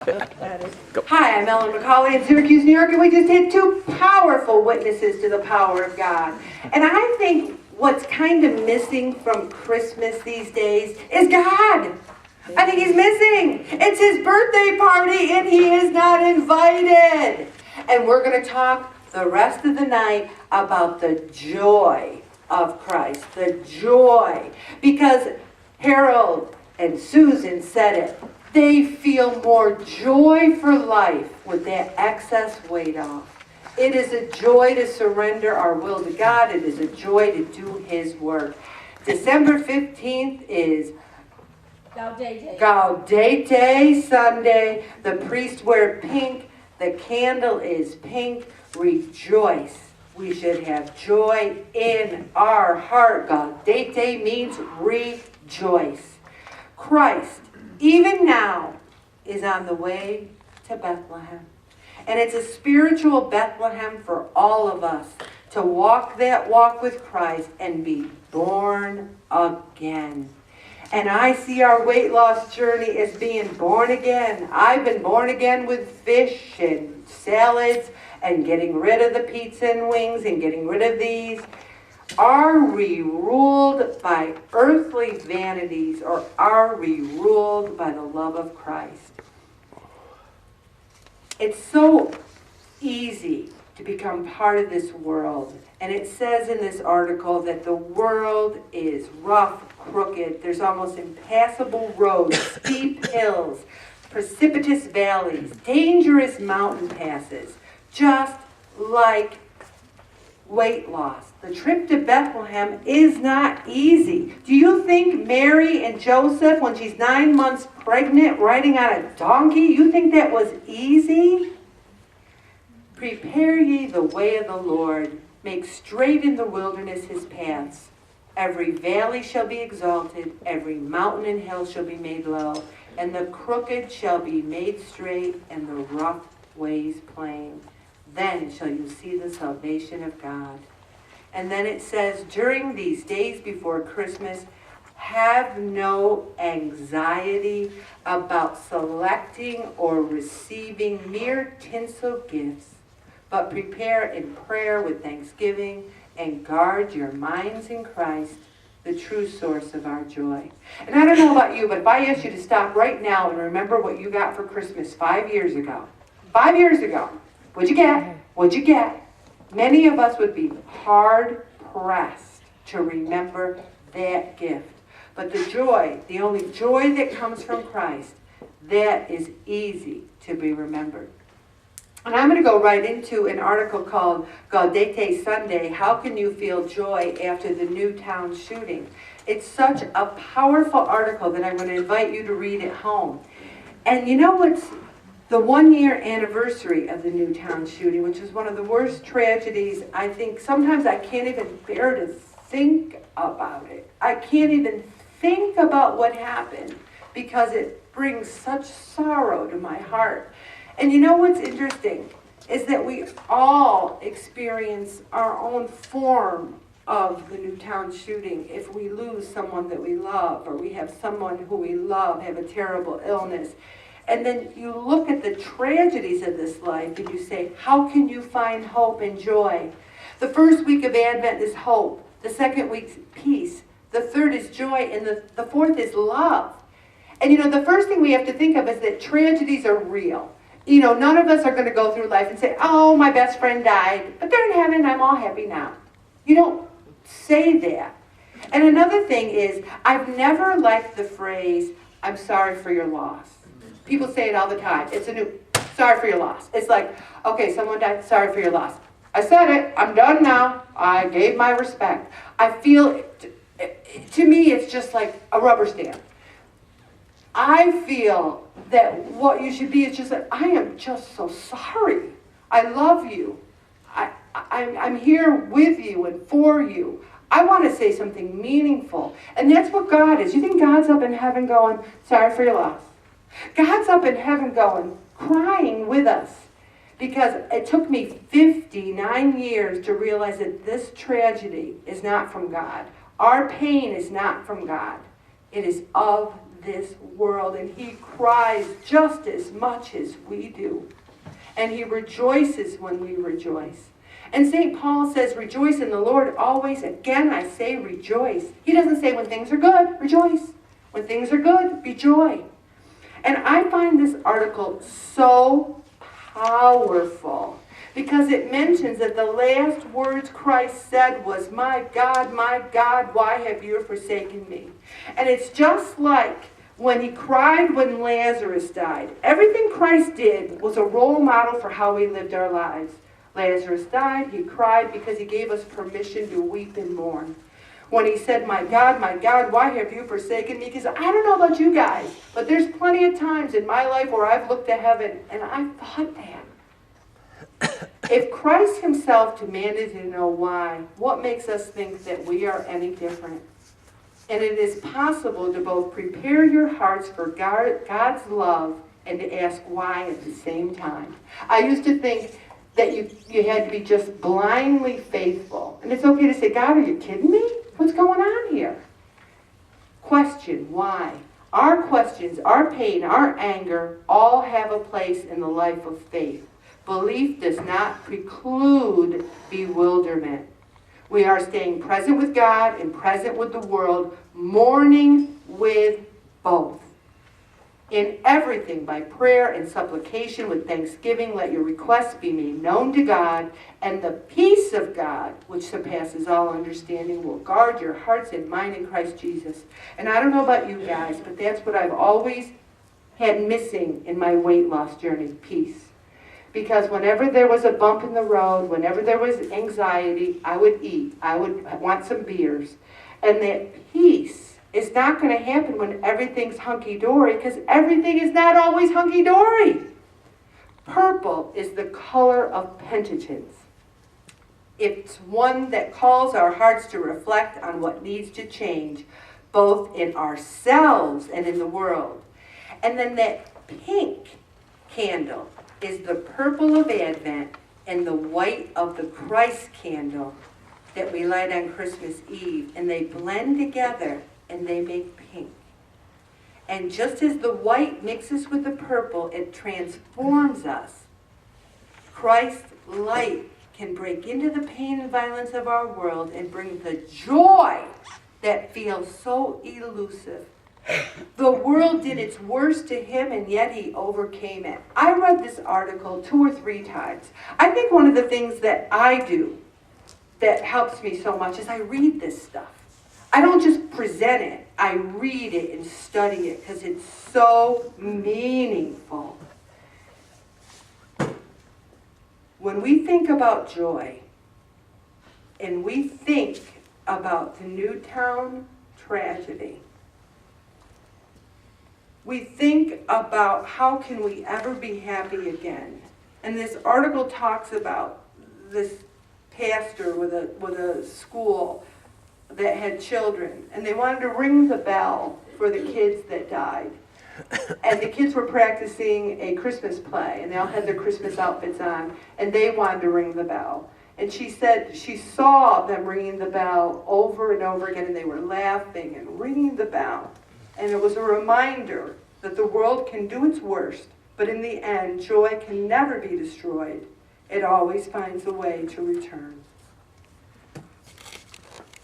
Hi, I'm Ellen McCauley in Syracuse, New York, and we just had two powerful witnesses to the power of God. And I think what's kind of missing from Christmas these days is God. I think he's missing. It's his birthday party, and he is not invited. And we're going to talk the rest of the night about the joy of Christ, the joy. Because Harold and Susan said it. They feel more joy for life with that excess weight off. It is a joy to surrender our will to God. It is a joy to do his work. December 15th is Gaudete Sunday. The priests wear pink. The candle is pink. Rejoice. We should have joy in our heart. Gaudete means rejoice. Christ, even now, is on the way to Bethlehem. And it's a spiritual Bethlehem for all of us to walk that walk with Christ and be born again. And I see our weight loss journey as being born again. I've been born again with fish and salads and getting rid of the pizza and wings and getting rid of these. Are we ruled by earthly vanities, or are we ruled by the love of Christ? It's so easy to become part of this world. And it says in this article that the world is rough, crooked. There's almost impassable roads, steep hills, precipitous valleys, dangerous mountain passes, just like weight loss. The trip to Bethlehem is not easy. Do you think Mary and Joseph, when she's 9 months pregnant, riding on a donkey, you think that was easy? Prepare ye the way of the Lord. Make straight in the wilderness his paths. Every valley shall be exalted, every mountain and hill shall be made low, and the crooked shall be made straight, and the rough ways plain. Then shall you see the salvation of God. And then it says, during these days before Christmas, have no anxiety about selecting or receiving mere tinsel gifts, but prepare in prayer with thanksgiving and guard your minds in Christ, the true source of our joy. And I don't know about you, but if I asked you to stop right now and remember what you got for Christmas 5 years ago, what'd you get? What'd you get? Many of us would be hard-pressed to remember that gift. But the joy, the only joy that comes from Christ, that is easy to be remembered. And I'm going to go right into an article called Gaudete Sunday, How Can You Feel Joy After the Newtown Shooting? It's such a powerful article that I'm going to invite you to read at home. And you know what's the 1-year anniversary of the Newtown shooting, which is one of the worst tragedies. I think sometimes I can't even bear to think about it. I can't even think about what happened because it brings such sorrow to my heart. And you know what's interesting is that we all experience our own form of the Newtown shooting if we lose someone that we love, or we have someone who we love have a terrible illness. And then you look at the tragedies of this life and you say, how can you find hope and joy? The first week of Advent is hope. The second week's peace. The third is joy. And the fourth is love. And you know, the first thing we have to think of is that tragedies are real. You know, none of us are going to go through life and say, oh, my best friend died, but they're in heaven, I'm all happy now. You don't say that. And another thing is, I've never liked the phrase, I'm sorry for your loss. People say it all the time. It's a new, sorry for your loss. It's like, okay, someone died, sorry for your loss. I said it, I'm done now. I gave my respect. I feel, to me, it's just like a rubber stamp. I feel that what you should be is just like, I am just so sorry. I love you. I'm here with you and for you. I want to say something meaningful. And that's what God is. You think God's up in heaven going, sorry for your loss? God's up in heaven going, crying with us. Because it took me 59 years to realize that this tragedy is not from God. Our pain is not from God. It is of this world, and he cries just as much as we do. And he rejoices when we rejoice. And St. Paul says, rejoice in the Lord always. Again, I say rejoice. He doesn't say when things are good, rejoice. When things are good, be joy. And I find this article so powerful because it mentions that the last words Christ said was, my God, why have you forsaken me? And it's just like when he cried when Lazarus died. Everything Christ did was a role model for how we lived our lives. Lazarus died, he cried because he gave us permission to weep and mourn. When he said, my God, why have you forsaken me? Because I don't know about you guys, but there's plenty of times in my life where I've looked to heaven and I've thought that. If Christ himself demanded to know why, what makes us think that we are any different? And it is possible to both prepare your hearts for God's love and to ask why at the same time. I used to think that you had to be just blindly faithful. And it's okay to say, God, are you kidding me? What's going on here? Question, why? Our questions, our pain, our anger, all have a place in the life of faith. Belief does not preclude bewilderment. We are staying present with God and present with the world, mourning with both. In everything, by prayer and supplication with thanksgiving, let your requests be made known to God, and the peace of God, which surpasses all understanding, will guard your hearts and mind in Christ Jesus. And I don't know about you guys, but that's what I've always had missing in my weight loss journey, peace. Because whenever there was a bump in the road, whenever there was anxiety, I would eat. I would want some beers. And that peace is not going to happen when everything's hunky-dory, because everything is not always hunky-dory. Purple is the color of penitence. It's one that calls our hearts to reflect on what needs to change, both in ourselves and in the world. And then that pink candle is the purple of Advent and the white of the Christ candle that we light on Christmas Eve. And they blend together and they make pink. And just as the white mixes with the purple, it transforms us. Christ's light can break into the pain and violence of our world and bring the joy that feels so elusive. The world did its worst to him, and yet he overcame it. I read this article 2 or 3 times. I think one of the things that I do that helps me so much is I read this stuff. I don't just present it. I read it and study it because it's so meaningful. When we think about joy and we think about the Newtown tragedy, we think about how can we ever be happy again. And this article talks about this pastor with a school that had children, and they wanted to ring the bell for the kids that died. And the kids were practicing a Christmas play, and they all had their Christmas outfits on, and they wanted to ring the bell. And she said she saw them ringing the bell over and over again, and they were laughing and ringing the bell. And it was a reminder that the world can do its worst, but in the end, joy can never be destroyed. It always finds a way to return.